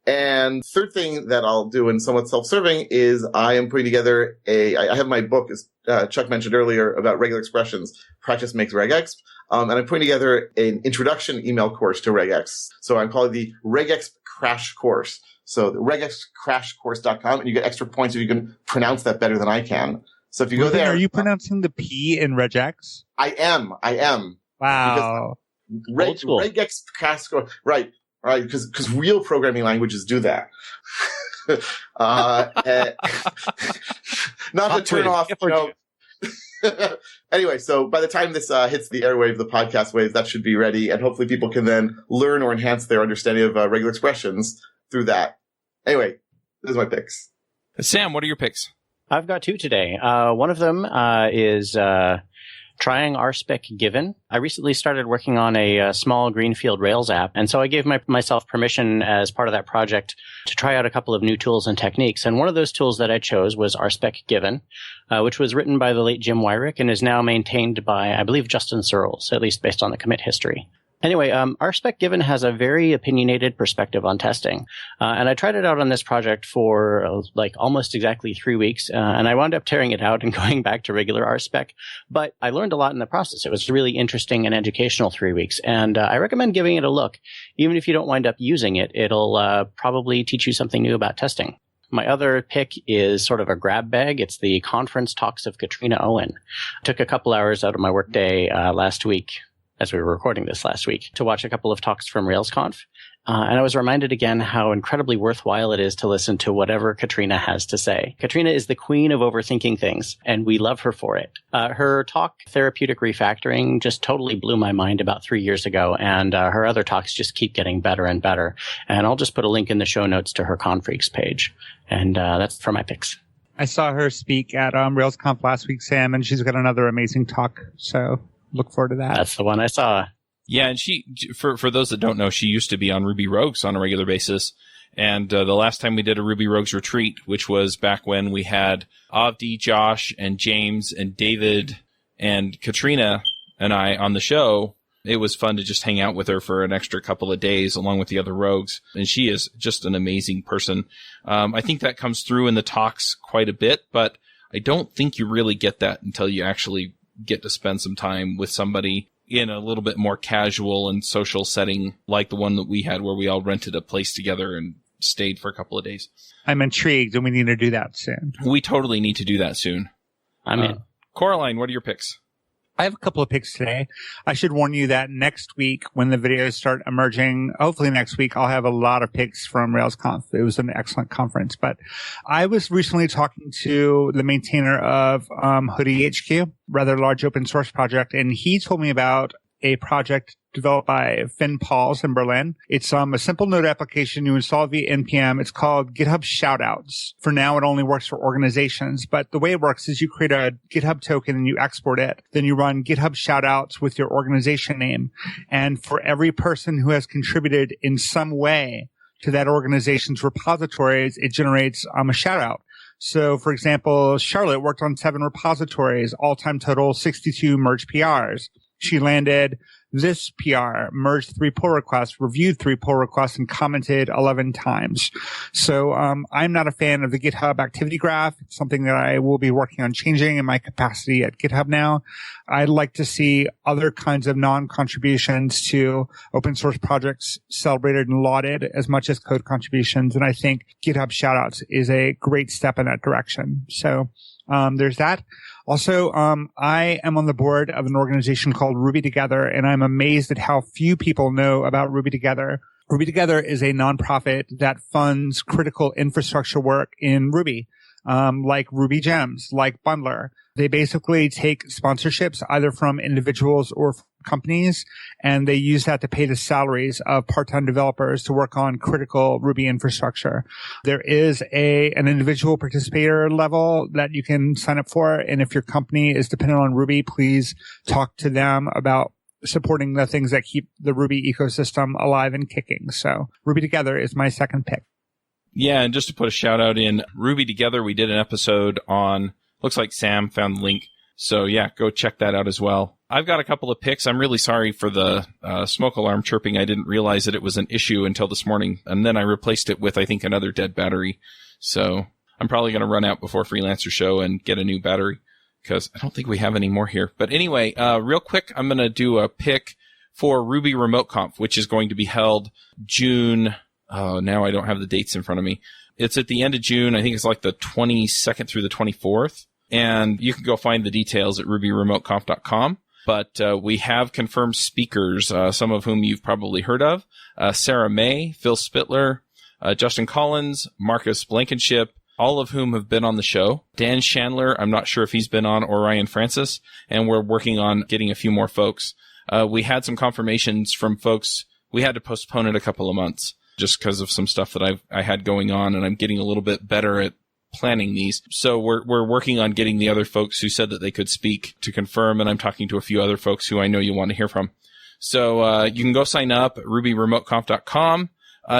And third thing that I'll do, and somewhat self-serving, is I am putting together I have my book, as Chuck mentioned earlier, about regular expressions, Practice Makes Regex. And I'm putting together an introduction email course to regex. So I'm calling the Regex Crash Course. So the regexcrashcourse.com, and you get extra points if you can pronounce that better than I can. So if you go there. Are you pronouncing the P in regex? I am. Wow. Regex Crash Course. Right. Because real programming languages do that. Not to turn off, Anyway, so by the time this hits the airwave, the podcast waves, that should be ready, and hopefully people can then learn or enhance their understanding of regular expressions through that. Anyway, those are my picks. Sam, what are your picks? I've got two today. One of them is trying RSpec Given. I recently started working on a small greenfield Rails app, and so I gave myself permission as part of that project to try out a couple of new tools and techniques. And one of those tools that I chose was RSpec Given, which was written by the late Jim Wyrick and is now maintained by, I believe, Justin Searles, at least based on the commit history. Anyway, RSpec Given has a very opinionated perspective on testing. And I tried it out on this project for almost exactly 3 weeks. And I wound up tearing it out and going back to regular RSpec. But I learned a lot in the process. It was really interesting and educational 3 weeks. And I recommend giving it a look. Even if you don't wind up using it, it'll probably teach you something new about testing. My other pick is sort of a grab bag. It's the conference talks of Katrina Owen. Took a couple hours out of my workday last week, as we were recording this last week, to watch a couple of talks from RailsConf. And I was reminded again how incredibly worthwhile it is to listen to whatever Katrina has to say. Katrina is the queen of overthinking things, and we love her for it. Her talk, Therapeutic Refactoring, just totally blew my mind about 3 years ago, and her other talks just keep getting better and better. And I'll just put a link in the show notes to her Confreaks page. And that's for my picks. I saw her speak at RailsConf last week, Sam, and she's got another amazing talk, so look forward to that. That's the one I saw. Yeah, and she, for those that don't know, she used to be on Ruby Rogues on a regular basis. And the last time we did a Ruby Rogues retreat, which was back when we had Avdi, Josh, and James, and David, and Katrina and I on the show, it was fun to just hang out with her for an extra couple of days along with the other rogues. And she is just an amazing person. I think that comes through in the talks quite a bit, but I don't think you really get that until you actually get to spend some time with somebody in a little bit more casual and social setting like the one that we had where we all rented a place together and stayed for a couple of days. I'm intrigued, and we need to do that soon. We totally need to do that soon. I'm in. Coraline, what are your picks? I have a couple of picks today. I should warn you that next week, when the videos start emerging, hopefully next week, I'll have a lot of picks from RailsConf. It was an excellent conference. But I was recently talking to the maintainer of Hoodie HQ, rather large open source project, and he told me about a project developed by Finn Pauls in Berlin. It's a simple node application you install via NPM. It's called GitHub Shoutouts. For now, it only works for organizations, but the way it works is you create a GitHub token and you export it. Then you run GitHub Shoutouts with your organization name. And for every person who has contributed in some way to that organization's repositories, it generates a shoutout. So, for example, Charlotte worked on 7 repositories, all-time total 62 merge PRs. She landed this PR, merged 3 pull requests, reviewed 3 pull requests, and commented 11 times. So I'm not a fan of the GitHub activity graph. It's something that I will be working on changing in my capacity at GitHub now. I'd like to see other kinds of non-contributions to open source projects celebrated and lauded as much as code contributions. And I think GitHub Shoutouts is a great step in that direction. So there's that. Also, I am on the board of an organization called Ruby Together, and I'm amazed at how few people know about Ruby Together. Ruby Together is a nonprofit that funds critical infrastructure work in Ruby, like Ruby Gems, like Bundler. They basically take sponsorships either from individuals or companies, and they use that to pay the salaries of part-time developers to work on critical Ruby infrastructure. There is an individual participator level that you can sign up for, and if your company is dependent on Ruby, please talk to them about supporting the things that keep the Ruby ecosystem alive and kicking. So Ruby Together is my second pick. Yeah, and just to put a shout out in Ruby Together, we did an episode on, looks like Sam found the link, So yeah, go check that out as well. I've got a couple of picks. I'm really sorry for the smoke alarm chirping. I didn't realize that it was an issue until this morning. And then I replaced it with, I think, another dead battery. So I'm probably going to run out before Freelancer Show and get a new battery because I don't think we have any more here. But anyway, real quick, I'm going to do a pick for Ruby Remote Conf, which is going to be held June. Oh, now I don't have the dates in front of me. It's at the end of June. I think it's like the 22nd through the 24th. And you can go find the details at rubyremoteconf.com. But we have confirmed speakers, some of whom you've probably heard of. Sarah May, Phil Spittler, Justin Collins, Marcus Blankenship, all of whom have been on the show. Dan Chandler, I'm not sure if he's been on, or Ryan Francis. And we're working on getting a few more folks. We had some confirmations from folks. We had to postpone it a couple of months just because of some stuff that I had going on, and I'm getting a little bit better at planning these. So we're working on getting the other folks who said that they could speak to confirm, and I'm talking to a few other folks who I know you want to hear from. So you can go sign up at rubyremoteconf.com.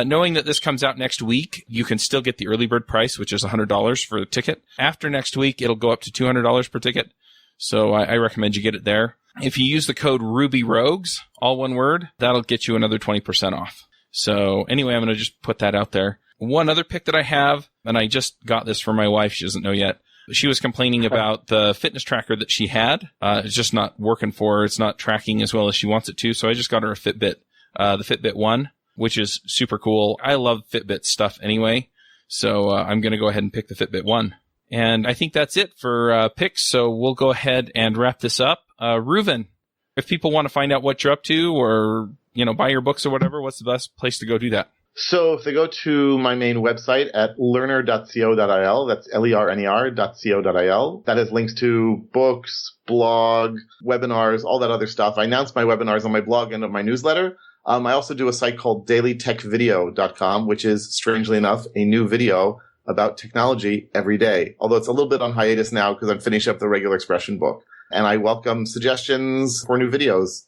Knowing that this comes out next week, you can still get the early bird price, which is $100 for a ticket. After next week, it'll go up to $200 per ticket. So I recommend you get it there. If you use the code RubyRogues, all one word, that'll get you another 20% off. So anyway, I'm going to just put that out there. One other pick that I have, and I just got this from my wife. She doesn't know yet. She was complaining about the fitness tracker that she had. It's just not working for her. It's not tracking as well as she wants it to. So I just got her a Fitbit, the Fitbit One, which is super cool. I love Fitbit stuff anyway. So I'm going to go ahead and pick the Fitbit One. And I think that's it for picks. So we'll go ahead and wrap this up. Reuven, if people want to find out what you're up to or, buy your books or whatever, what's the best place to go do that? So if they go to my main website at lerner.co.il, that's lerner.co.il, that has links to books, blog, webinars, all that other stuff. I announce my webinars on my blog and on my newsletter. I also do a site called dailytechvideo.com, which is, strangely enough, a new video about technology every day. Although it's a little bit on hiatus now because I'm finishing up the regular Expression book. And I welcome suggestions for new videos.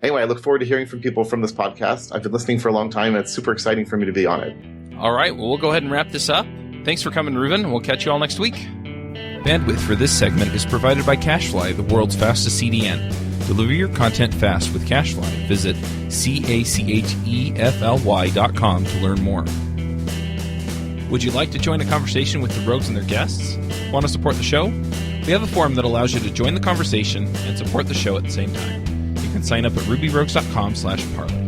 Anyway, I look forward to hearing from people from this podcast. I've been listening for a long time, and it's super exciting for me to be on it. All right, well, we'll go ahead and wrap this up. Thanks for coming, Reuven. We'll catch you all next week. Bandwidth for this segment is provided by CacheFly, the world's fastest CDN. Deliver your content fast with CacheFly. Visit CacheFly.com to learn more. Would you like to join a conversation with the Rogues and their guests? Want to support the show? We have a forum that allows you to join the conversation and support the show at the same time. You can sign up at rubyrogues.com/parlay.